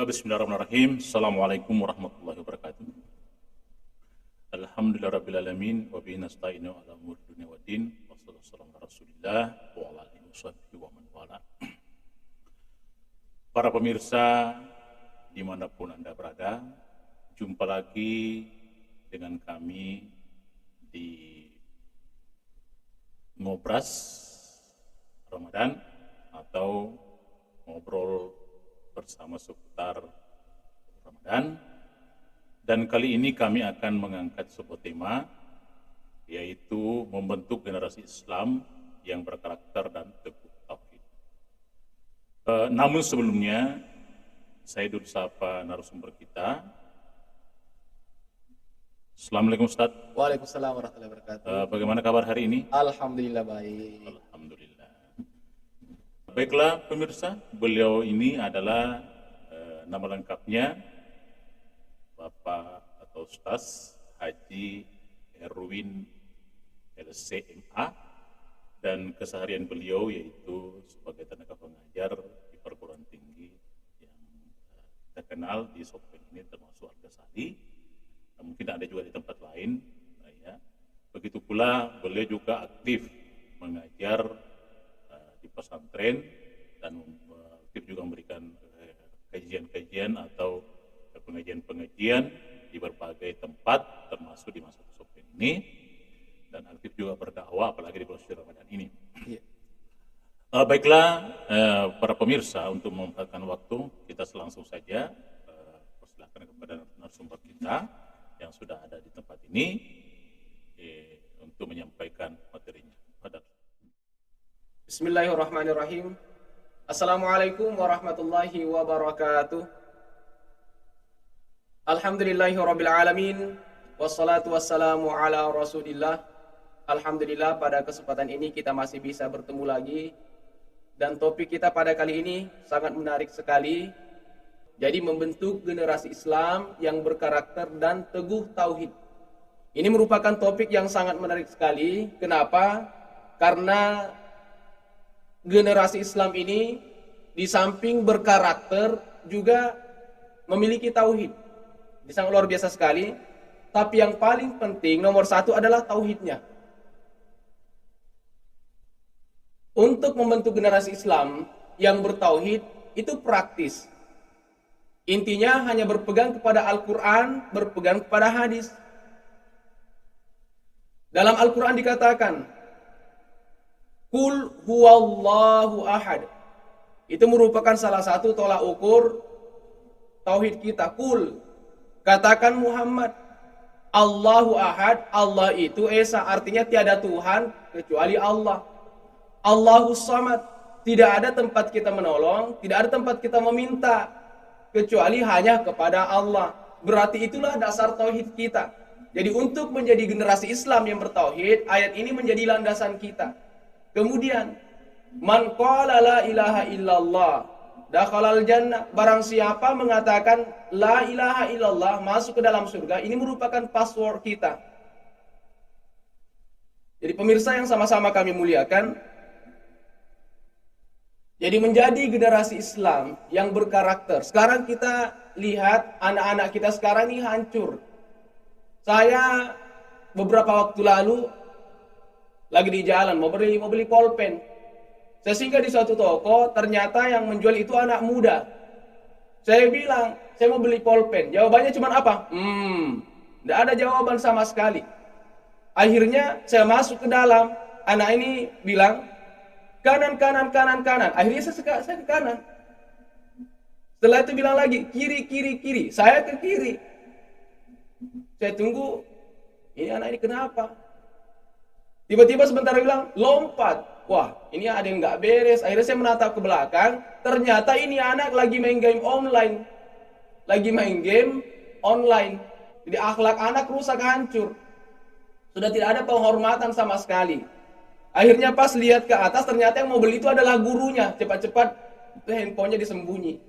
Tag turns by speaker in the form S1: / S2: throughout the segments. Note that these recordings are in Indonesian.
S1: Bismillahirrahmanirrahim. Assalamualaikum warahmatullahi wabarakatuh. Alhamdulillahirrabbilalamin. Wa bihi nasta'inu ala umuri dunya waddin. Wassalamu ala rasulillah wa ala alihi washabbihi wa man wala. Para pemirsa dimanapun Anda berada, jumpa lagi dengan kami di Ngobras Ramadan atau ngobrol bersama seputar Ramadan. Dan kali ini kami akan mengangkat sebuah tema, yaitu membentuk generasi Islam yang berkarakter dan teguh tauhid. Namun sebelumnya saya dulu sapa narasumber kita. Assalamualaikum Ustaz.
S2: Waalaikumsalam warahmatullahi wabarakatuh.
S1: Bagaimana kabar hari ini?
S2: Alhamdulillah baik.
S1: Alhamdulillah. Baiklah pemirsa, beliau ini adalah nama lengkapnya Bapak atau Ustaz Haji Erwin LCMA, dan keseharian beliau yaitu sebagai tenaga pengajar di perguruan tinggi yang terkenal di Sopeng ini, termasuk Argasari. Mungkin ada juga di tempat lain. Ya. Begitu pula beliau juga aktif mengajar di pesantren dan aktif juga memberikan kajian-kajian atau pengajian-pengajian di berbagai tempat, termasuk di masa Sopeng ini, dan aktif juga berdakwah apalagi di bulan suci Ramadan ini.
S2: Ya.
S1: Baiklah para pemirsa, untuk memanfaatkan waktu kita langsung saja persilahkan kepada narasumber kita yang sudah ada di tempat ini untuk menyampaikan materinya.
S2: Bismillahirrahmanirrahim. Assalamualaikum warahmatullahi wabarakatuh. Alhamdulillahirabbil alamin, wassalatu wassalamu ala Rasulillah. Alhamdulillah, pada kesempatan ini kita masih bisa bertemu lagi, dan topik kita pada kali ini sangat menarik sekali. Jadi membentuk generasi Islam yang berkarakter dan teguh tauhid. Ini merupakan topik yang sangat menarik sekali. Kenapa? Karena generasi Islam ini di samping berkarakter juga memiliki tauhid. Ini sangat luar biasa sekali. Tapi yang paling penting nomor satu adalah tauhidnya. Untuk membentuk generasi Islam yang bertauhid itu praktis. Intinya hanya berpegang kepada Al-Quran, berpegang kepada hadis. Dalam Al-Quran dikatakan, Qul huwallahu ahad. Itu merupakan salah satu tolak ukur tauhid kita. Qul, katakan Muhammad, Allahu ahad, Allah itu esa, artinya tiada Tuhan kecuali Allah. Allahus samad, tidak ada tempat kita menolong, tidak ada tempat kita meminta kecuali hanya kepada Allah. Berarti itulah dasar tauhid kita. Jadi untuk menjadi generasi Islam yang bertauhid, ayat ini menjadi landasan kita. Kemudian, man qala la ilaha illallah dakhalal jannah. Barang siapa mengatakan la ilaha illallah, masuk ke dalam surga. Ini merupakan password kita. Jadi pemirsa yang sama-sama kami muliakan, jadi menjadi generasi Islam yang berkarakter. Sekarang kita lihat anak-anak kita sekarang ini hancur. Saya beberapa waktu lalu lagi di jalan mau beli pulpen. Saya singgah di suatu toko, ternyata yang menjual itu anak muda. Saya bilang, saya mau beli pulpen. Jawabannya cuma apa? Tidak ada jawaban sama sekali. Akhirnya saya masuk ke dalam. Anak ini bilang, kanan. Akhirnya saya ke kanan. Setelah itu bilang lagi, kiri. Saya ke kiri. Saya tunggu, ini anak ini kenapa? Tiba-tiba sebentar bilang, lompat. Wah, ini ada yang nggak beres. Akhirnya saya menatap ke belakang. Ternyata ini anak lagi main game online. Jadi akhlak anak rusak, hancur. Sudah tidak ada penghormatan sama sekali. Akhirnya pas lihat ke atas, ternyata yang mau beli itu adalah gurunya. Cepat-cepat handphonenya disembunyi.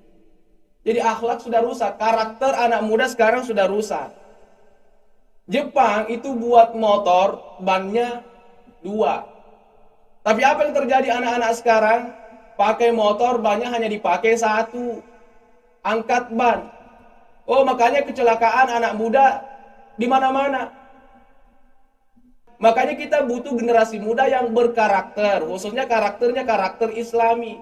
S2: Jadi akhlak sudah rusak. Karakter anak muda sekarang sudah rusak. Jepang itu buat motor, bannya 2. Tapi apa yang terjadi anak-anak sekarang? Pakai motor, bannya hanya dipakai 1. angkat ban. Oh, makanya kecelakaan anak muda di mana-mana. Makanya kita butuh generasi muda yang berkarakter, khususnya karakternya karakter Islami.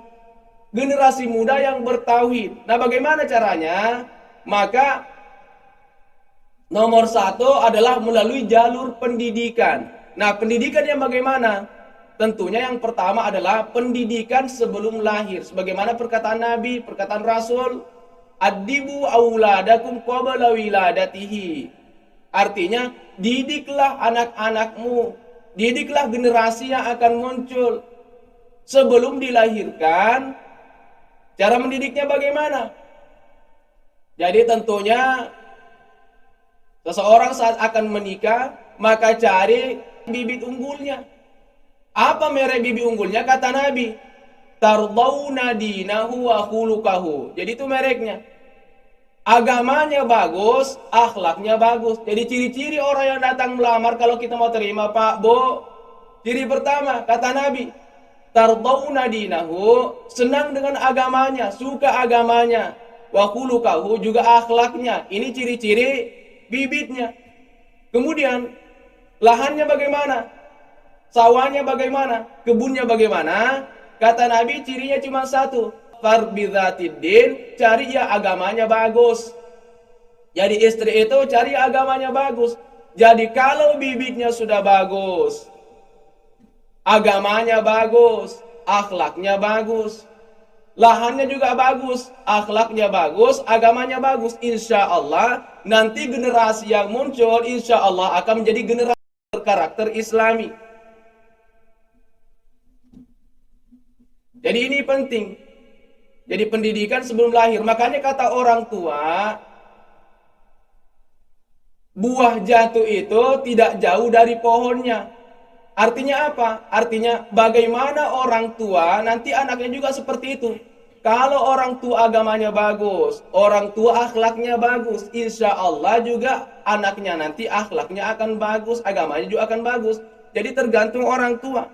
S2: Generasi muda yang bertauhid. Nah, bagaimana caranya? Maka nomor satu adalah melalui jalur pendidikan. Nah, pendidikan yang bagaimana? Tentunya yang pertama adalah pendidikan sebelum lahir. Sebagaimana perkataan Nabi, perkataan Rasul, "Addibu auladakum qabla wiladatihi." Artinya, didiklah anak-anakmu, didiklah generasi yang akan muncul sebelum dilahirkan. Cara mendidiknya bagaimana? Jadi tentunya seseorang saat akan menikah, maka cari bibit unggulnya. Apa merek bibit unggulnya? Kata Nabi, tardawna dinahu wa khulukahu. Jadi itu mereknya. Agamanya bagus, akhlaknya bagus. Jadi ciri-ciri orang yang datang melamar kalau kita mau terima, Pak, Bu. Ciri pertama, kata Nabi, tardawna dinahu, senang dengan agamanya, suka agamanya. Wa khulukahu, juga akhlaknya. Ini ciri-ciri bibitnya. Kemudian, lahannya bagaimana? Sawahnya bagaimana? Kebunnya bagaimana? Kata Nabi, cirinya cuma satu. Farbidhatid, cari ya agamanya bagus. Jadi istri itu cari agamanya bagus. Jadi kalau bibitnya sudah bagus, agamanya bagus, akhlaknya bagus, lahannya juga bagus, akhlaknya bagus, agamanya bagus, insya Allah nanti generasi yang muncul insya Allah akan menjadi generasi berkarakter Islami. Jadi ini penting. Jadi pendidikan sebelum lahir. Makanya kata orang tua, buah jatuh itu tidak jauh dari pohonnya. Artinya apa? Artinya bagaimana orang tua nanti anaknya juga seperti itu. Kalau orang tua agamanya bagus, orang tua akhlaknya bagus, insya Allah juga anaknya nanti akhlaknya akan bagus, agamanya juga akan bagus. Jadi tergantung orang tua.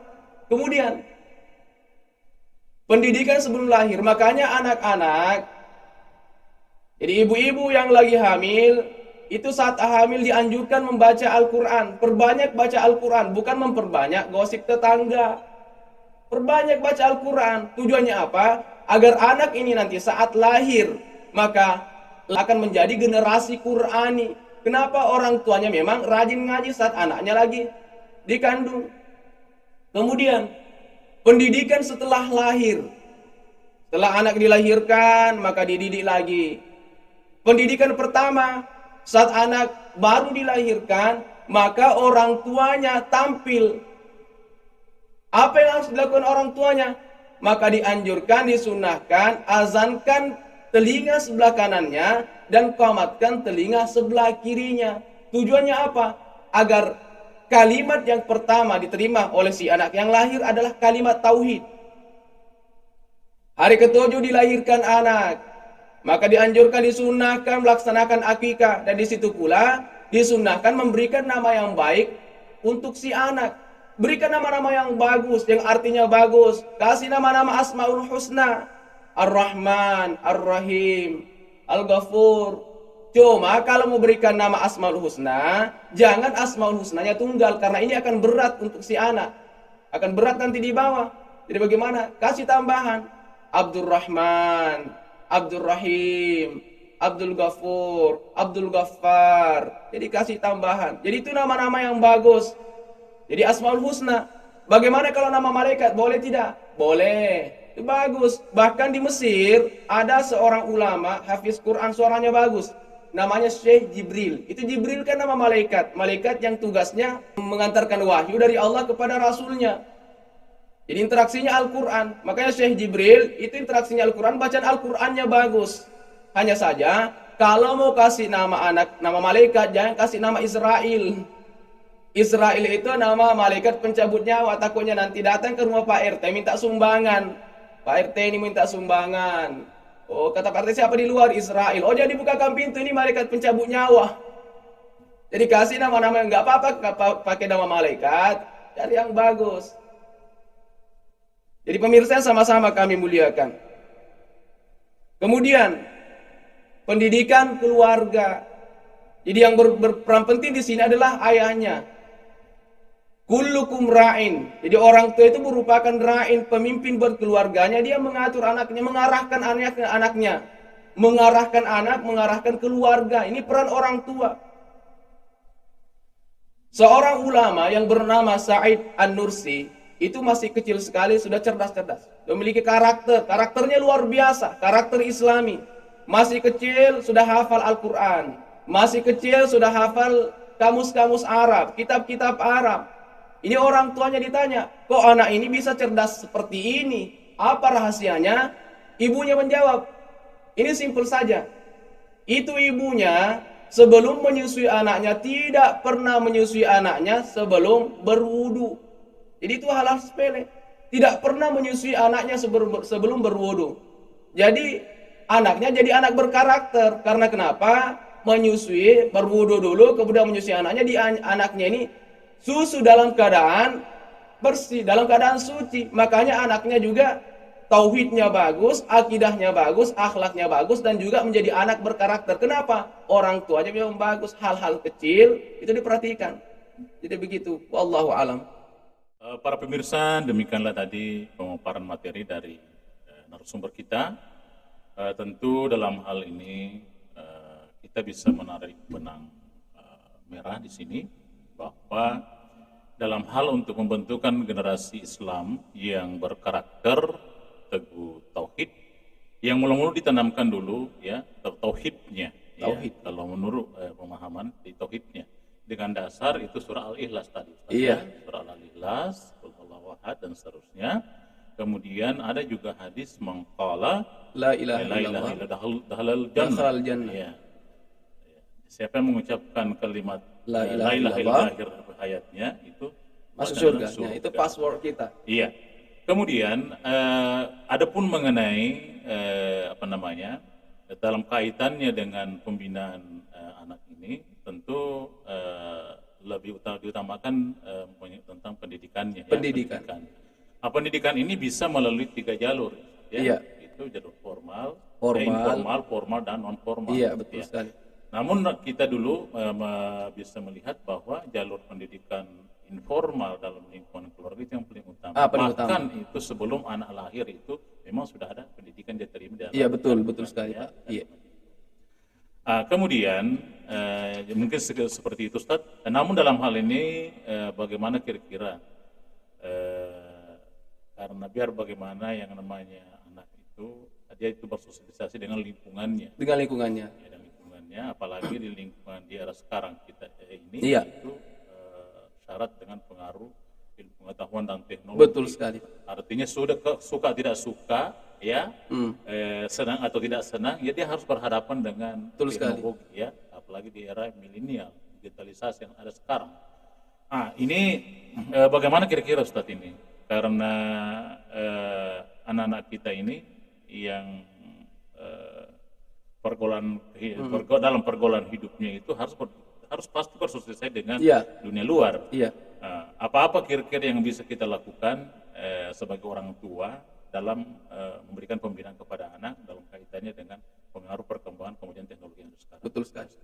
S2: Kemudian pendidikan sebelum lahir. Makanya anak-anak, jadi ibu-ibu yang lagi hamil, itu saat hamil dianjurkan membaca Al-Quran. Perbanyak baca Al-Quran, bukan memperbanyak gosip tetangga. Perbanyak baca Al-Quran. Tujuannya apa? Agar anak ini nanti saat lahir, maka akan menjadi generasi Qurani. Kenapa? Orang tuanya memang rajin ngaji saat anaknya lagi dikandung. Kemudian pendidikan setelah lahir. Setelah anak dilahirkan, maka dididik lagi. Pendidikan pertama, saat anak baru dilahirkan, maka orang tuanya tampil. Apa yang harus dilakukan orang tuanya? Maka dianjurkan, disunahkan, azankan telinga sebelah kanannya dan qamatkan telinga sebelah kirinya. Tujuannya apa? Agar kalimat yang pertama diterima oleh si anak yang lahir adalah kalimat tauhid. Hari ke-7 dilahirkan anak, maka dianjurkan, disunahkan melaksanakan akikah, dan di situ pula disunahkan memberikan nama yang baik untuk si anak. Berikan nama-nama yang bagus, yang artinya bagus. Kasih nama-nama Asmaul Husna, Ar-Rahman, Ar-Rahim, Al-Ghafur. Cuma kalau mau berikan nama Asmaul Husna, jangan Asmaul Husnanya tunggal, karena ini akan berat untuk si anak. Akan berat nanti di bawah. Jadi bagaimana? Kasih tambahan. Abdul Rahman, Abdul Rahim, Abdul Ghafur, Abdul Ghaffar. Jadi kasih tambahan. Jadi itu nama-nama yang bagus. Jadi Asmaul Husna. Bagaimana kalau nama malaikat? Boleh tidak? Boleh. Itu bagus. Bahkan di Mesir ada seorang ulama hafiz Quran, suaranya bagus. Namanya Syekh Jibril. Itu Jibril kan nama malaikat. Malaikat yang tugasnya mengantarkan wahyu dari Allah kepada Rasulnya. Jadi interaksinya Al-Quran. Makanya Syekh Jibril itu interaksinya Al-Quran, bacaan Al-Qurannya bagus. Hanya saja kalau mau kasih nama anak, nama malaikat, jangan kasih nama Israel. Israel itu nama malaikat pencabut nyawa. Takutnya nanti datang ke rumah Pak RT minta sumbangan. Pak RT ini minta sumbangan. Oh, kata Pak RT siapa di luar? Israel. Oh, jadi bukakan pintu, ini malaikat pencabut nyawa. Jadi kasih nama-nama yang nggak apa-apa, pakai nama malaikat, cari yang bagus. Jadi pemirsa yang sama-sama kami muliakan. Kemudian pendidikan keluarga. Jadi yang berperan penting di sini adalah ayahnya. Kullukum ra'in. Jadi orang tua itu merupakan ra'in, pemimpin buat keluarganya. Dia mengatur anaknya, mengarahkan anaknya, mengarahkan anak, mengarahkan keluarga. Ini peran orang tua. Seorang ulama yang bernama Sa'id An-Nursi itu masih kecil sekali, sudah cerdas-cerdas, memiliki karakternya luar biasa, karakter Islami. Masih kecil sudah hafal Al-Quran, masih kecil sudah hafal kamus-kamus Arab, kitab-kitab Arab. Ini orang tuanya ditanya, kok anak ini bisa cerdas seperti ini? Apa rahasianya? Ibunya menjawab, ini simpel saja. Itu ibunya sebelum menyusui anaknya tidak pernah menyusui anaknya sebelum berwudu. Jadi itu hal-hal sepele. Tidak pernah menyusui anaknya sebelum berwudu. Jadi anaknya jadi anak berkarakter. Karena kenapa? Menyusui, berwudu dulu, kemudian menyusui anaknya. Anaknya ini susu dalam keadaan bersih, dalam keadaan suci. Makanya anaknya juga tauhidnya bagus, akidahnya bagus, akhlaknya bagus, dan juga menjadi anak berkarakter. Kenapa? Orang tuanya memang bagus. Hal-hal kecil itu diperhatikan. Jadi begitu. Wallahu alam.
S1: Para pemirsa, demikianlah tadi pemaparan materi dari narasumber kita. Tentu dalam hal ini kita bisa menarik benang merah di sini bahwa dalam hal untuk membentukkan generasi Islam yang berkarakter teguh tauhid, yang mula-mula ditanamkan dulu ya tauhidnya.
S2: Tauhid.
S1: Ya, kalau menurut pemahaman di tauhidnya, dengan dasar itu surah Al-Ikhlas tadi.
S2: Iya.
S1: Surah Al-Ikhlas, Qul huwallahu ahad dan seterusnya. Kemudian ada juga hadis mengqala
S2: La ilaha
S1: la ilaha
S2: illallah
S1: illallah dakhalal jannah.
S2: dakhalal jannah.
S1: Ya. Siapa yang mengucapkan kalimat
S2: La ilaha
S1: illallah
S2: illallah
S1: akhir hayatnya itu
S2: masuk
S1: dalam
S2: surga. Nah, itu password kita.
S1: Iya. Kemudian adapun mengenai dalam kaitannya dengan pembinaan anak ini tentu lebih diutamakan tentang pendidikannya.
S2: Pendidikan.
S1: Ya, pendidikan ini bisa melalui 3 jalur. Ya.
S2: Iya.
S1: Itu jalur formal,
S2: Formal.
S1: formal dan non formal.
S2: Iya, betul
S1: ya.
S2: sekali.
S1: Namun kita dulu bisa melihat bahwa jalur pendidikan informal dalam lingkungan keluarga itu yang paling utama. Bahkan itu sebelum anak lahir itu memang sudah ada pendidikan dia terima.
S2: Iya, betul sekali, Pak. Iya.
S1: Kemudian mungkin seperti itu Ustaz. Namun dalam hal ini bagaimana kira-kira karena biar bagaimana yang namanya anak itu dia itu bersosialisasi dengan lingkungannya.
S2: Dengan lingkungannya.
S1: Ya, dan lingkungannya, apalagi di lingkungan di era sekarang kita ini
S2: Iya.
S1: itu syarat dengan pengaruh ilmu pengetahuan dan teknologi.
S2: Betul sekali.
S1: Artinya suka tidak suka ya, senang atau tidak senang, ya dia harus berhadapan dengan
S2: Betul
S1: teknologi sekali. Ya, apalagi di era milenial, digitalisasi yang ada sekarang. Ini bagaimana kira-kira Ustadz ini? Karena anak-anak kita ini yang dalam pergaulan hidupnya itu harus pasti bersosialisasi dengan dunia luar.
S2: Iya.
S1: Apa-apa kira-kira yang bisa kita lakukan sebagai orang tua dalam memberikan pembinaan kepada anak dalam kaitannya dengan pengaruh perkembangan kemudian teknologi yang sekarang.
S2: Betul sekali.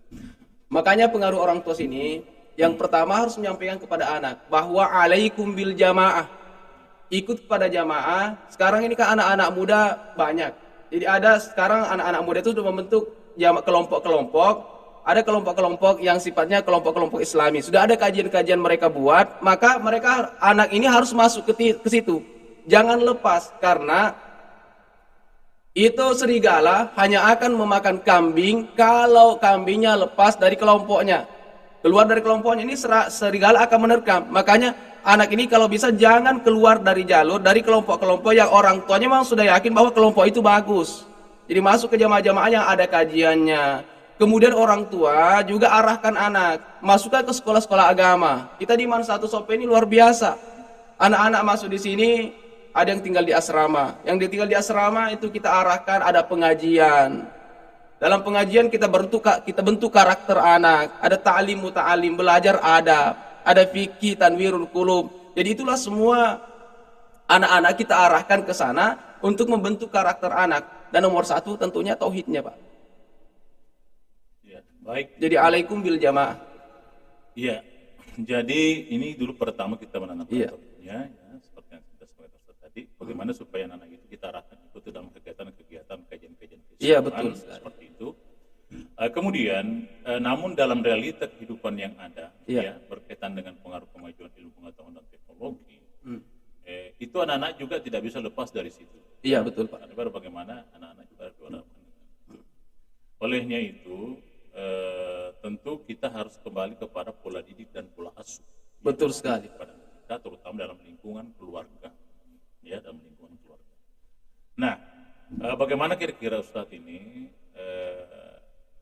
S2: Makanya pengaruh orang tua sini yang pertama harus menyampaikan kepada anak bahwa alaikum bil jamaah. Ikut kepada jamaah. Sekarang ini kan anak-anak muda banyak. Jadi ada sekarang anak-anak muda itu sudah membentuk kelompok-kelompok. Ada kelompok-kelompok yang sifatnya kelompok-kelompok Islami. Sudah ada kajian-kajian mereka buat, maka anak ini harus masuk ke situ. Jangan lepas, karena itu serigala hanya akan memakan kambing kalau kambingnya lepas dari kelompoknya. Keluar dari kelompoknya, ini serigala akan menerkam. Makanya anak ini kalau bisa jangan keluar dari jalur, dari kelompok-kelompok yang orang tuanya memang sudah yakin bahwa kelompok itu bagus. Jadi masuk ke jamaah-jamaah yang ada kajiannya. Kemudian orang tua juga arahkan anak, masukkan ke sekolah-sekolah agama. Kita di Man Satu Sope ini luar biasa. Anak-anak masuk di sini, ada yang tinggal di asrama. Yang tinggal di asrama itu kita arahkan ada pengajian. Dalam pengajian kita bentuk karakter anak. Ada ta'lim muta'alim, belajar adab. Ada fikih, tanwirul qulub. Jadi itulah semua anak-anak kita arahkan ke sana untuk membentuk karakter anak. Dan nomor 1 tentunya tauhidnya, Pak.
S1: Baik,
S2: Jadi alaikum bil jamaah.
S1: iya. Jadi ini dulu pertama kita menanamkan
S2: Iya.
S1: topiknya, ya, seperti yang sudah sampaikan Ustaz tadi, bagaimana supaya anak-anak itu kita arahkan ikut dalam kegiatan-kegiatan kajian-kajian
S2: Iya,
S1: keislaman
S2: betul sekali.
S1: seperti itu. Kemudian, namun dalam realita kehidupan yang ada,
S2: Iya.
S1: ya, berkaitan dengan pengaruh kemajuan ilmu pengetahuan dan teknologi,
S2: Hmm.
S1: itu anak-anak juga tidak bisa lepas dari situ.
S2: Iya, betul Pak.
S1: Karena bagaimana anak-anak juga harus diarahkan. Olehnya itu, tentu kita harus kembali kepada pola didik dan pola asuh.
S2: Betul sekali.
S1: Pada kita, terutama dalam lingkungan keluarga, ya, dalam lingkungan keluarga. Nah, bagaimana kira-kira Ustadz ini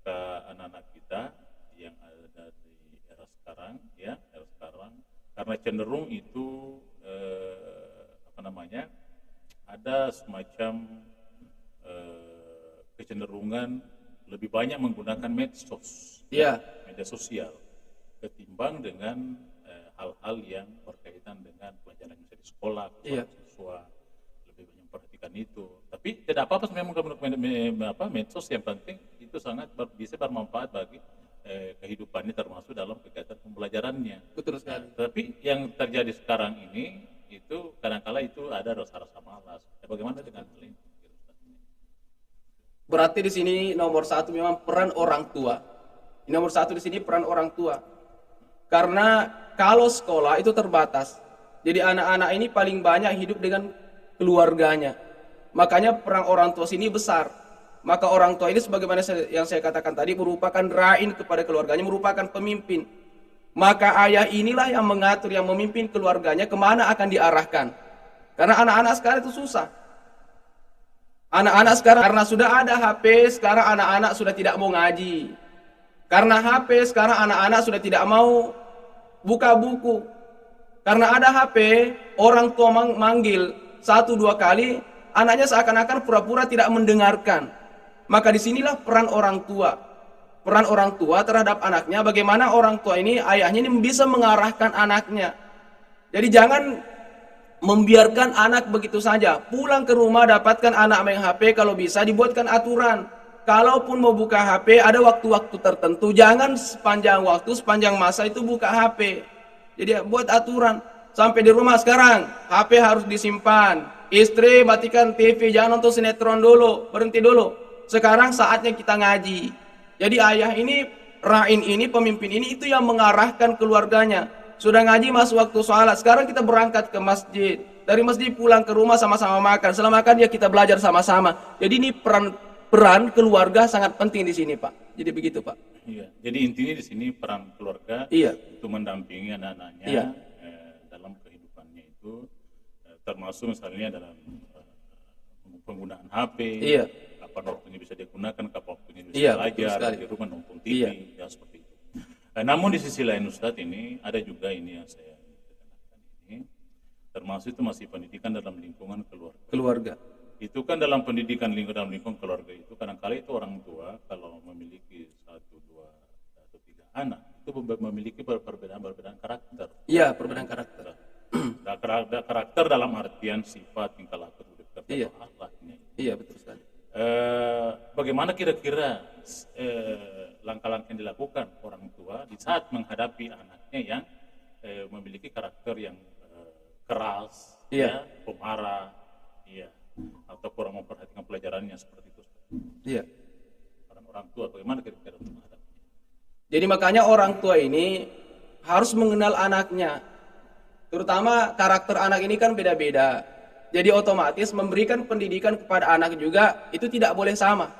S1: ke anak-anak kita yang ada di era sekarang, ya, era sekarang, karena cenderung itu apa namanya, ada semacam kecenderungan lebih banyak menggunakan medsos,
S2: Iya.
S1: media sosial, ketimbang dengan hal-hal yang berkaitan dengan pelajaran yang di sekolah,
S2: Iya.
S1: siswa lebih banyak memperhatikan itu. Tapi tidak apa-apa memang menggunakan medsos, yang penting itu sangat bisa bermanfaat bagi kehidupannya, termasuk dalam kegiatan pembelajarannya.
S2: Betul sekali.
S1: Tapi yang terjadi sekarang ini itu kadang-kala itu ada rasa-rasa malas. Bagaimana dengan hal ini?
S2: Berarti di sini nomor satu memang peran orang tua. Nomor satu di sini peran orang tua. Karena kalau sekolah itu terbatas. Jadi anak-anak ini paling banyak hidup dengan keluarganya. Makanya peran orang tua sini besar. Maka orang tua ini sebagaimana yang saya katakan tadi merupakan ra'in kepada keluarganya, merupakan pemimpin. Maka ayah inilah yang mengatur, yang memimpin keluarganya kemana akan diarahkan. Karena anak-anak sekarang itu susah. Anak-anak sekarang karena sudah ada HP, sekarang anak-anak sudah tidak mau ngaji. Karena HP, sekarang anak-anak sudah tidak mau buka buku. Karena ada HP, orang tua manggil 1-2 kali, anaknya seakan-akan pura-pura tidak mendengarkan. Maka disinilah peran orang tua. Peran orang tua terhadap anaknya, bagaimana orang tua ini, ayahnya ini bisa mengarahkan anaknya. Jadi jangan membiarkan anak begitu saja. Pulang ke rumah dapatkan anak main HP, kalau bisa dibuatkan aturan. Kalaupun mau buka HP ada waktu-waktu tertentu, jangan sepanjang waktu, sepanjang masa itu buka HP. Jadi buat aturan. Sampai di rumah sekarang HP harus disimpan. Istri matikan TV, jangan nonton sinetron dulu, berhenti dulu. Sekarang saatnya kita ngaji. Jadi ayah ini, ra'in ini, pemimpin ini itu yang mengarahkan keluarganya. Sudah ngaji masuk waktu sholat, sekarang kita berangkat ke masjid. Dari masjid pulang ke rumah sama-sama makan. Setelah makan ya kita belajar sama-sama. Jadi ini peran keluarga sangat penting di sini, Pak. Jadi begitu, Pak.
S1: Iya. Jadi intinya di sini peran keluarga itu mendampingi anak-anaknya dalam kehidupannya itu, termasuk misalnya dalam penggunaan HP.
S2: Iya.
S1: Kapan waktunya bisa digunakan, kapan waktunya bisa
S2: Iya,
S1: belajar, di rumah nonton TV, ya seperti itu. Namun di sisi lain Ustadz ini ada juga ini yang saya tekankan ini, termasuk itu masih pendidikan dalam lingkungan keluarga. Itu kan dalam pendidikan dalam lingkungan keluarga itu kadang-kala itu orang tua kalau memiliki 1, 2, atau 3 anak itu memiliki perbedaan karakter.
S2: Iya, perbedaan karakter.
S1: Karakter dalam artian sifat, tingkah laku,
S2: Iya.
S1: akhlaknya.
S2: Iya, betul sekali.
S1: Bagaimana kira-kira langkah-langkah yang dilakukan orang tua di saat menghadapi anaknya yang memiliki karakter yang keras,
S2: Iya.
S1: pemarah, atau kurang memperhatikan pelajarannya seperti itu.
S2: Iya.
S1: Orang tua bagaimana kira-kira untuk menghadapinya?
S2: Jadi makanya orang tua ini harus mengenal anaknya. Terutama karakter anak ini kan beda-beda. Jadi otomatis memberikan pendidikan kepada anak juga itu tidak boleh sama.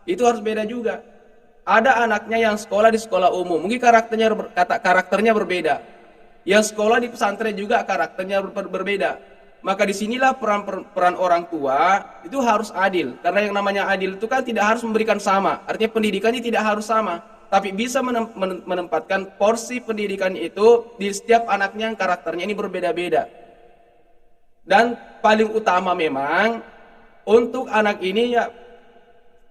S2: Itu harus beda juga. Ada anaknya yang sekolah di sekolah umum, mungkin karakternya berbeda. Yang sekolah di pesantren juga karakternya berbeda. Maka disinilah peran orang tua itu harus adil. Karena yang namanya adil itu kan tidak harus memberikan sama. Artinya pendidikannya tidak harus sama. Tapi bisa menempatkan porsi pendidikan itu di setiap anaknya yang karakternya ini berbeda-beda. Dan paling utama memang untuk anak ini ya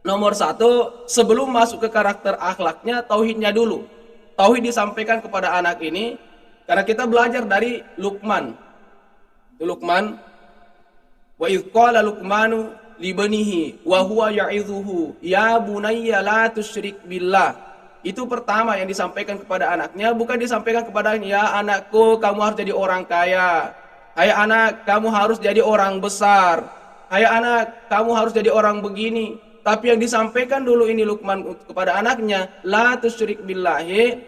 S2: nomor 1, sebelum masuk ke karakter akhlaknya, tauhidnya dulu. Tauhid disampaikan kepada anak ini karena kita belajar dari Luqman. Luqman, wa idh qala Luqmanu li banihi wa huwa ya'idhuhu ya bunayya la tusyrik billah Itu pertama yang disampaikan kepada anaknya, bukan disampaikan kepada ya anakku kamu harus jadi orang kaya. Hai anak, kamu harus jadi orang besar. Hai anak, kamu harus jadi orang begini. Tapi yang disampaikan dulu ini Luqman kepada anaknya, la tusyrik billahi,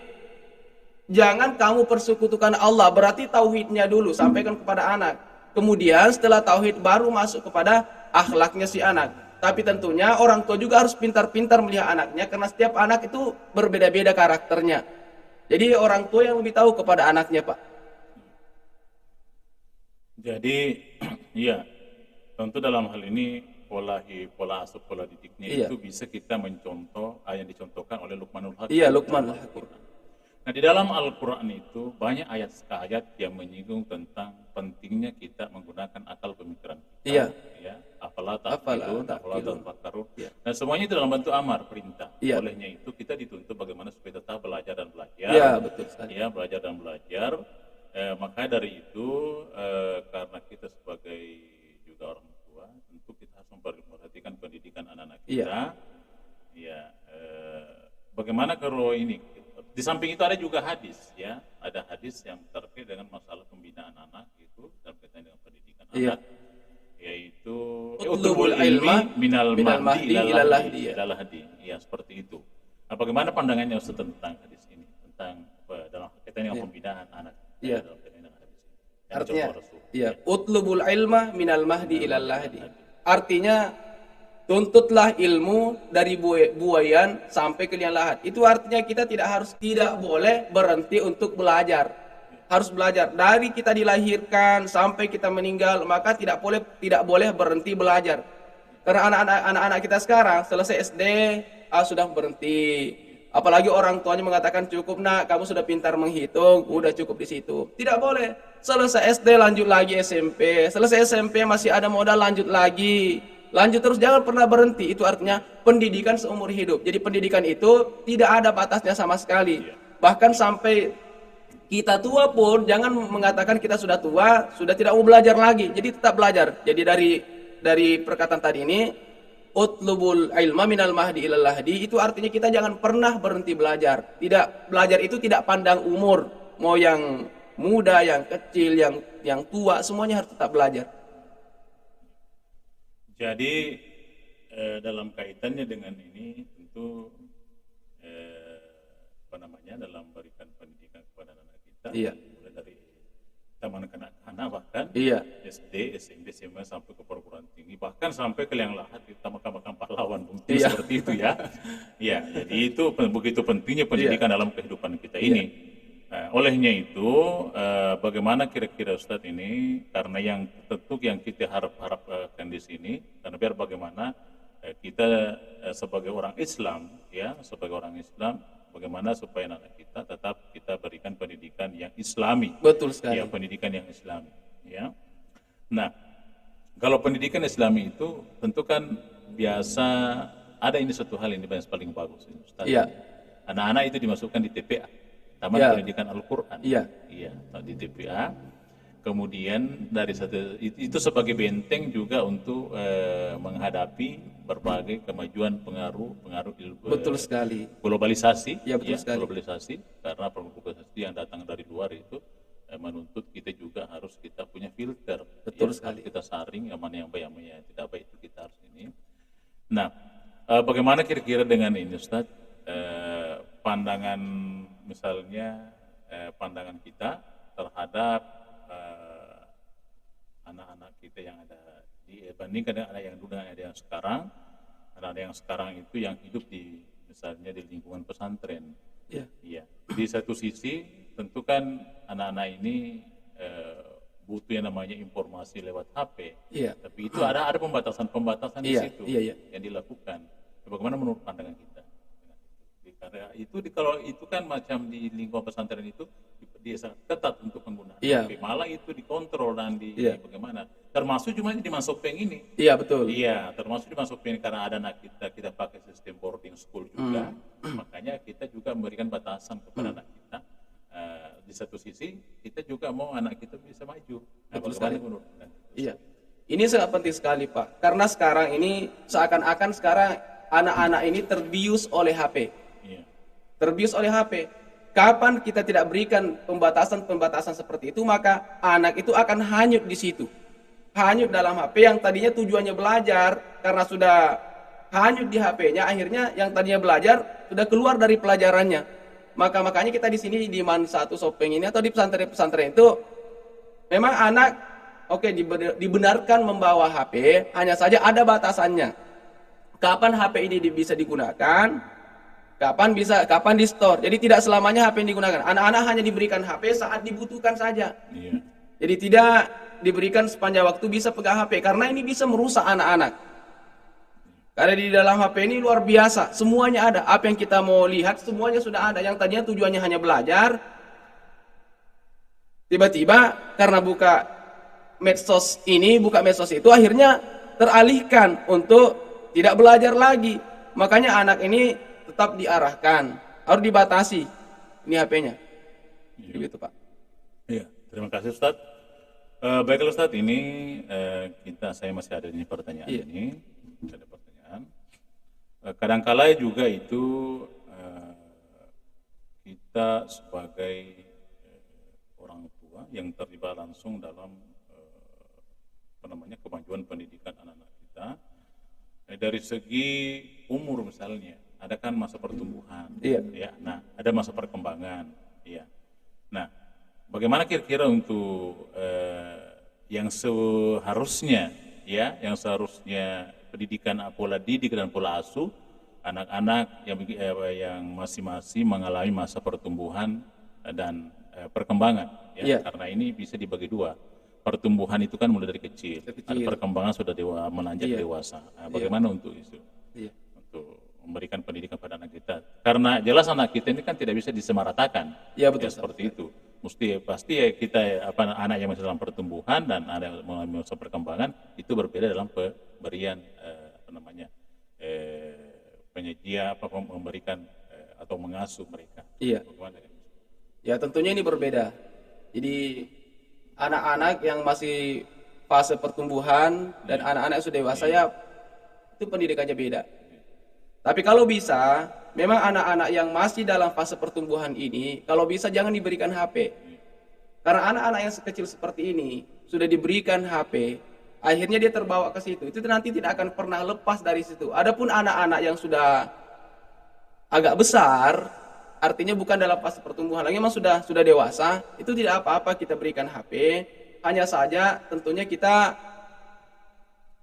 S2: jangan kamu persekutukan Allah. Berarti tauhidnya dulu sampaikan kepada anak. Kemudian setelah tauhid baru masuk kepada akhlaknya si anak. Tapi tentunya orang tua juga harus pintar-pintar melihat anaknya, karena setiap anak itu berbeda-beda karakternya. Jadi orang tua yang lebih tahu kepada anaknya, Pak.
S1: Jadi ya, tentu dalam hal ini pola asuh, pola didiknya
S2: Iya.
S1: itu bisa kita mencontoh yang dicontohkan oleh Luqmanul Hakim.
S2: Iya, Luqmanul Hakim.
S1: Nah, di dalam Al-Quran itu banyak ayat yang menyinggung tentang pentingnya kita menggunakan akal pemikiran kita.
S2: Iya.
S1: Ya, afala ta'qilun, afala tafakkarun.
S2: Iya.
S1: Dan semuanya itu dalam bentuk amar, perintah.
S2: Iya.
S1: Olehnya itu kita dituntut bagaimana supaya tetap belajar dan belajar.
S2: Iya, betul sekali.
S1: Ya, belajar dan belajar. Makanya dari itu karena kita sebagai juga orang tua, tentu kita harus memperhatikan pendidikan anak-anak kita. Ya, bagaimana kalau ini? Di samping itu ada juga hadis, ya, ada hadis yang terkait dengan masalah pembinaan anak itu dan kaitan dengan pendidikan anak, yaitu
S2: utlubul ilma
S1: minal mahdi ilal
S2: lahdi.
S1: Ya, seperti itu. Nah, bagaimana pandangannya Ustaz tentang hadis ini, tentang dalam kaitan dengan pembinaan anak?
S2: Iya.
S1: Dalam kaitan dengan hadis ini.
S2: Artinya, utlubul ilma minal mahdi ilal lahdi. Artinya tuntutlah ilmu dari buayan sampai ke liang lahat. Itu artinya kita tidak boleh berhenti untuk belajar. Harus belajar dari kita dilahirkan sampai kita meninggal, maka tidak boleh berhenti belajar. Karena anak-anak kita sekarang selesai SD sudah berhenti. Apalagi orang tuanya mengatakan cukup nak, kamu sudah pintar menghitung, udah cukup di situ. Tidak boleh. Selesai SD lanjut lagi SMP. Selesai SMP masih ada modal lanjut lagi. Lanjut terus, jangan pernah berhenti. Itu artinya pendidikan seumur hidup. Jadi pendidikan itu tidak ada batasnya sama sekali. Bahkan sampai kita tua pun jangan mengatakan kita sudah tua, sudah tidak mau belajar lagi. Jadi tetap belajar. Jadi dari perkataan tadi ini, utlubul ilma minal mahdi ilal lahdi, itu artinya kita jangan pernah berhenti belajar. Tidak, belajar itu tidak pandang umur. Mau yang muda, yang kecil, yang tua, semuanya harus tetap belajar.
S1: Jadi dalam kaitannya dengan ini tentu dalam memberikan pendidikan kepada anak kita, mulai dari taman kanak-kanak bahkan SD, SMP, SMA sampai ke perguruan tinggi, bahkan sampai ke liang lahat kita makam-makam pahlawan mungkin seperti itu ya. Ya, jadi itu begitu pentingnya pendidikan dalam kehidupan kita ini. Olehnya itu bagaimana kira-kira Ustadz ini, karena yang tentu yang kita harapkan di sini, karena biar bagaimana kita sebagai orang Islam, ya, sebagai orang Islam, bagaimana supaya anak kita tetap kita berikan pendidikan yang Islami.
S2: Betul sekali.
S1: Ya, pendidikan yang Islami, ya. Nah, kalau pendidikan Islami itu tentu kan biasa ada ini satu hal yang paling bagus, Ustadz.
S2: Iya.
S1: Anak-anak itu dimasukkan di TPA. Taman Pendidikan Al-Quran.
S2: Iya.
S1: Di TPA. Kemudian dari itu sebagai benteng juga untuk menghadapi berbagai kemajuan pengaruh
S2: betul sekali.
S1: Globalisasi.
S2: Ya, betul sekali.
S1: Globalisasi, karena globalisasi yang datang dari luar itu menuntut kita juga harus kita punya filter.
S2: Betul sekali.
S1: Kita saring yang mana yang baik, yang tidak baik itu kita harus ini. Nah, bagaimana kira-kira dengan ini, Ustaz? Pandangan misalnya pandangan kita terhadap anak-anak kita yang ada dibandingkan dengan anak yang dulu dengan ada yang sekarang. Anak-anak yang sekarang itu yang hidup misalnya di lingkungan pesantren. Iya. Di satu sisi tentu kan anak-anak ini butuh yang namanya informasi lewat HP. Tapi itu ada pembatasan di situ yang dilakukan. Bagaimana menurut pandangan kita? Karena itu kalau itu kan macam di lingkungan pesantren itu dia sangat ketat untuk penggunaan. Tapi malah itu dikontrol dan bagaimana? Termasuk cuma di Masopeng ini. Iya, betul. Iya, termasuk di Masopeng karena ada anak kita pakai sistem boarding school juga. Makanya kita juga memberikan batasan kepada anak kita. Di satu sisi kita juga mau anak kita bisa maju.
S2: Betul sekali. Iya. Ini sangat penting sekali, Pak. Karena sekarang ini seakan-akan sekarang anak-anak ini terbius oleh HP. terbius oleh HP. Kapan kita tidak berikan pembatasan-pembatasan seperti itu, maka anak itu akan hanyut di situ. Hanyut dalam HP yang tadinya tujuannya belajar, karena sudah hanyut di HP-nya, akhirnya yang tadinya belajar sudah keluar dari pelajarannya. Makanya kita di sini di Man 1 Sopeng ini atau di pesantren-pesantren itu memang anak dibenarkan membawa HP, hanya saja ada batasannya. Kapan HP ini bisa digunakan, kapan di store. Jadi tidak selamanya HP yang digunakan. Anak-anak hanya diberikan HP saat dibutuhkan saja.
S1: Iya.
S2: Jadi tidak diberikan sepanjang waktu bisa pegang HP, karena ini bisa merusak anak-anak. Karena di dalam HP ini luar biasa, semuanya ada. Apa yang kita mau lihat semuanya sudah ada. Yang tadinya tujuannya hanya belajar, tiba-tiba karena buka medsos itu, akhirnya teralihkan untuk tidak belajar lagi. Makanya anak ini tetap diarahkan, harus dibatasi ini HP-nya. Begitu, Pak.
S1: Iya, terima kasih Ustadz. Baiklah Ustadz, ini saya masih ada ini pertanyaan ini. Ada pertanyaan. Kadangkala juga itu kita sebagai orang tua yang terlibat langsung dalam kemajuan pendidikan anak-anak kita, dari segi umur misalnya, ada kan masa pertumbuhan, ya. Nah, ada masa perkembangan, ya. Nah, bagaimana kira-kira untuk yang seharusnya pendidikan pola didik dan pola asuh anak-anak yang masing-masing mengalami masa pertumbuhan dan perkembangan, ya. Karena ini bisa dibagi dua. Pertumbuhan itu kan mulai dari kecil. Ada perkembangan sudah menanjak dewasa. Nah, bagaimana untuk itu? Untuk memberikan pendidikan pada anak kita. Karena jelas anak kita ini kan tidak bisa disamaratakan.
S2: Iya, betul.
S1: Seperti itu. Pasti kita anak yang masih dalam pertumbuhan dan anak yang mengalami masa perkembangan itu berbeda dalam pemberian memberikan atau mengasuh mereka.
S2: Iya.
S1: Bagaimana?
S2: Ya, tentunya ini berbeda. Jadi anak-anak yang masih fase pertumbuhan dan anak-anak yang sudah dewasa, ya itu pendidikannya beda. Tapi kalau bisa, memang anak-anak yang masih dalam fase pertumbuhan ini, kalau bisa jangan diberikan HP. Karena anak-anak yang sekecil seperti ini sudah diberikan HP, akhirnya dia terbawa ke situ. Itu nanti tidak akan pernah lepas dari situ. Adapun anak-anak yang sudah agak besar, artinya bukan dalam fase pertumbuhan lagi, memang sudah dewasa, itu tidak apa-apa kita berikan HP, hanya saja tentunya kita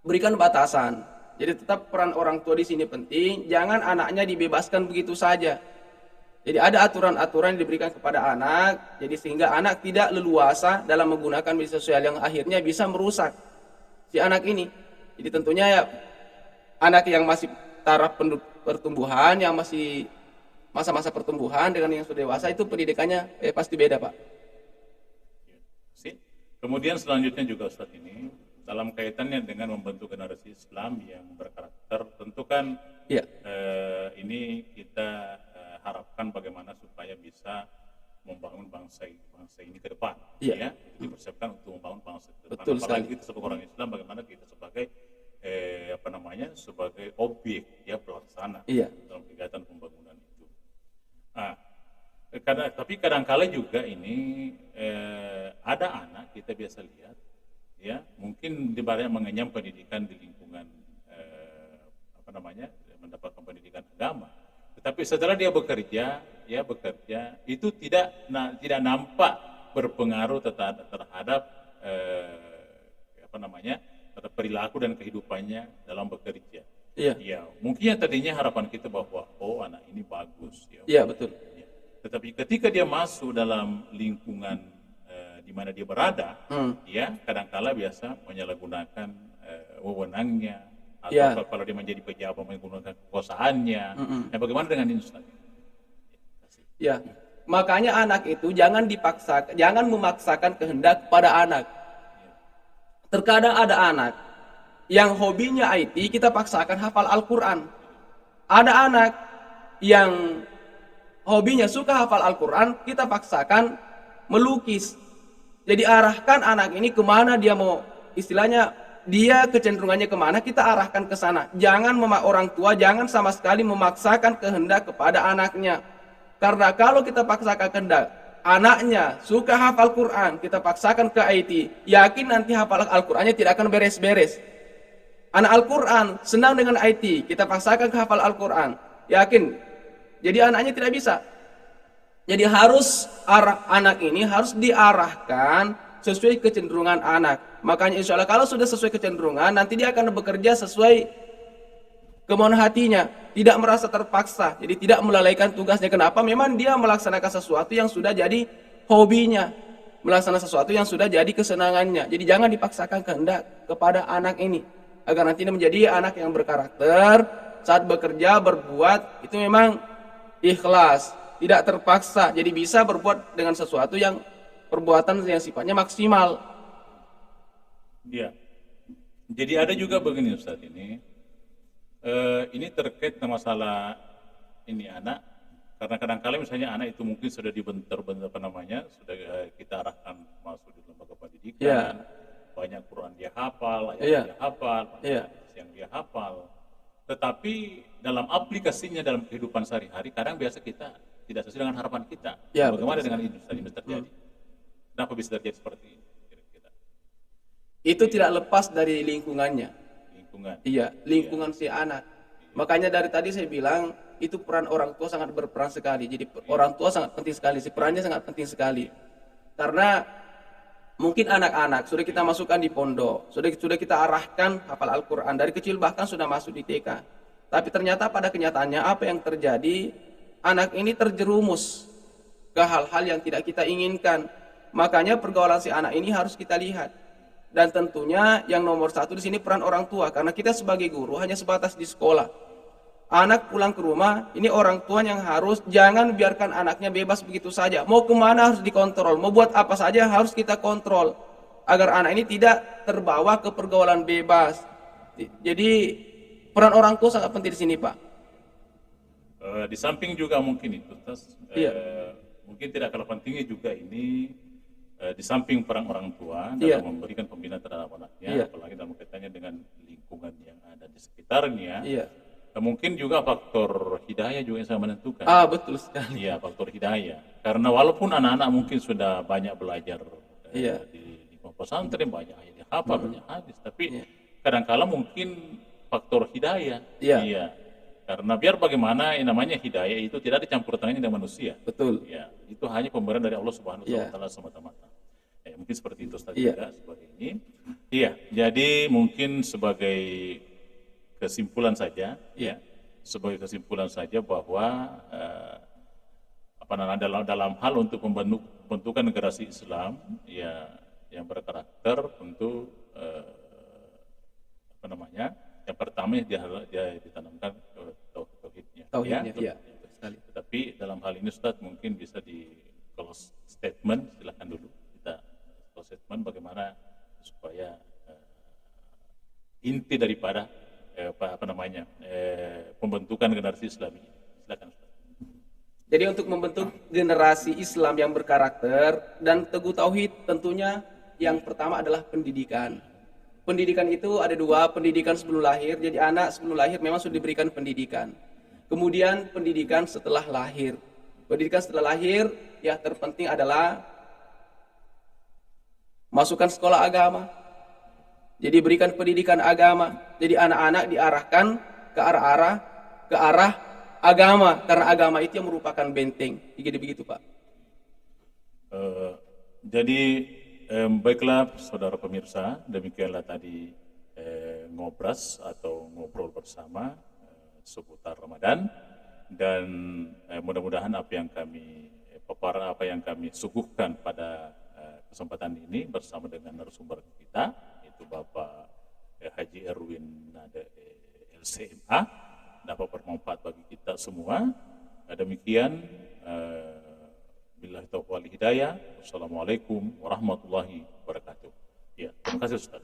S2: berikan batasan. Jadi tetap peran orang tua di sini penting, jangan anaknya dibebaskan begitu saja. Jadi ada aturan-aturan yang diberikan kepada anak, jadi sehingga anak tidak leluasa dalam menggunakan media sosial yang akhirnya bisa merusak si anak ini. Jadi tentunya ya anak yang masih taraf pertumbuhan, yang masih masa-masa pertumbuhan dengan yang sudah dewasa, itu pendidikannya pasti beda, Pak.
S1: Kemudian selanjutnya juga Ustadz, ini dalam kaitannya dengan membentuk generasi Islam yang berkarakter, tentu kan ini kita harapkan bagaimana supaya bisa membangun bangsa ini ke depan, ya. Dipersiapkan untuk membangun bangsa ke depan. Apalagi kita sebagai orang Islam, bagaimana kita sebagai sebagai objek, ya, pelaksana dalam kegiatan pembangunan itu. Nah, tapi kadang-kala juga ini ada anak kita biasa lihat, ya, mungkin banyak mengenyam pendidikan di lingkungan mendapatkan pendidikan agama, tetapi setelah dia bekerja itu tidak nampak berpengaruh terhadap terhadap perilaku dan kehidupannya dalam bekerja. Ya, mungkin yang tadinya harapan kita bahwa anak ini bagus,
S2: ya. Betul.
S1: Ya. Tetapi ketika dia masuk dalam lingkungan di mana dia berada, ya, kadangkala biasa menyalahgunakan wewenangnya, atau kalau dia menjadi pejabat menggunakan kekuasaannya. Nah, bagaimana dengan ini, Ustaz?
S2: Ya, makanya anak itu jangan memaksakan kehendak pada anak. Terkadang ada anak yang hobinya IT, kita paksakan hafal Al-Quran. Ada anak yang hobinya suka hafal Al-Quran, kita paksakan melukis. Jadi arahkan anak ini kemana dia mau, istilahnya dia kecenderungannya kemana, kita arahkan ke sana. Orang tua jangan sama sekali memaksakan kehendak kepada anaknya. Karena kalau kita paksakan kehendak, anaknya suka hafal Quran, kita paksakan ke IT, yakin nanti hafal Al-Qurannya tidak akan beres-beres. Anak Al-Quran senang dengan IT, kita paksakan ke hafal Al-Quran, yakin. Jadi anaknya tidak bisa. Jadi harus anak ini harus diarahkan sesuai kecenderungan anak. Makanya insya Allah kalau sudah sesuai kecenderungan, nanti dia akan bekerja sesuai kemauan hatinya, tidak merasa terpaksa. Jadi tidak melalaikan tugasnya. Kenapa? Memang dia melaksanakan sesuatu yang sudah jadi hobinya, melaksanakan sesuatu yang sudah jadi kesenangannya. Jadi jangan dipaksakan kehendak kepada anak ini, agar nanti dia menjadi anak yang berkarakter. Saat bekerja, berbuat itu memang ikhlas, tidak terpaksa. Jadi bisa berbuat dengan sesuatu yang perbuatan yang sifatnya maksimal.
S1: Ya. Jadi ada juga begini Ustaz ini terkait dengan masalah ini anak, karena kadang-kala misalnya anak itu mungkin sudah dibentar-bentar sudah kita arahkan masuk di lembaga pendidikan, banyak Quran dia hafal, ayat dia hafal, banyak yang dia hafal. Tetapi dalam aplikasinya dalam kehidupan sehari-hari kadang biasa kita tidak sesuai dengan harapan kita. Bagaimana dengan ini terjadi? Kenapa bisa terjadi seperti ini? Kira-kira?
S2: Itu tidak lepas dari lingkungannya. Lingkungan si anak. Makanya dari tadi saya bilang itu peran orang tua sangat berperan sekali. Jadi orang tua sangat penting sekali. Perannya sangat penting sekali. Karena mungkin anak-anak sudah kita masukkan di pondok, sudah kita arahkan hafal Al-Quran dari kecil, bahkan sudah masuk di TK. Tapi ternyata pada kenyataannya apa yang terjadi? Anak ini terjerumus ke hal-hal yang tidak kita inginkan. Makanya pergaulan si anak ini harus kita lihat. Dan tentunya yang nomor satu di sini peran orang tua, karena kita sebagai guru hanya sebatas di sekolah. Anak pulang ke rumah, ini orang tua yang harus jangan biarkan anaknya bebas begitu saja. Mau kemana harus dikontrol, mau buat apa saja harus kita kontrol, agar anak ini tidak terbawa ke pergaulan bebas. Jadi peran orang tua sangat penting di sini, Pak.
S1: Di samping juga mungkin itu, mungkin tidak kalah pentingnya juga ini di samping peran orang tua dalam memberikan pembinaan terhadap anaknya, apalagi dalam kaitannya dengan lingkungan yang ada di sekitarnya. Mungkin juga faktor hidayah juga yang sangat menentukan.
S2: Betul sekali.
S1: Iya, faktor hidayah. Karena walaupun anak-anak mungkin sudah banyak belajar di pesantren, banyak ayat hafal, banyak hadis, tapi kadang-kala mungkin faktor hidayah. Karena biar bagaimana yang namanya hidayah itu tidak dicampur tangannya dengan manusia.
S2: Betul.
S1: Ya, itu hanya pemberian dari Allah Subhanahu wa taala semata-mata. Mungkin seperti itu Ustaz juga seperti ini. Jadi mungkin sebagai kesimpulan saja bahwa dalam hal untuk pembentukan generasi Islam yang berkarakter tentu yang pertama dia ditanamkan tauhidnya. Tetapi dalam hal ini Ustaz mungkin bisa di close statement, silakan dulu kita close statement bagaimana supaya inti daripada pembentukan generasi Islam ini. Silakan Ustaz.
S2: Jadi untuk membentuk generasi Islam yang berkarakter dan teguh tauhid, tentunya yang pertama adalah pendidikan. Pendidikan itu ada dua, pendidikan sebelum lahir. Jadi anak sebelum lahir memang sudah diberikan pendidikan. Kemudian pendidikan setelah lahir. Pendidikan setelah lahir ya terpenting adalah masukkan sekolah agama. Jadi berikan pendidikan agama. Jadi anak-anak diarahkan ke arah agama, karena agama itu yang merupakan benteng. Jadi begitu Pak.
S1: Baiklah saudara pemirsa, demikianlah tadi ngobras atau ngobrol bersama seputar Ramadan, dan mudah-mudahan apa yang kami suguhkan pada kesempatan ini bersama dengan narasumber kita, yaitu Bapak Haji Erwin LCMA, dapat bermanfaat bagi kita semua. Demikian, billahi taufiq wal hidayah. Wassalamualaikum warahmatullahi wabarakatuh. Ya, terima kasih Ustaz.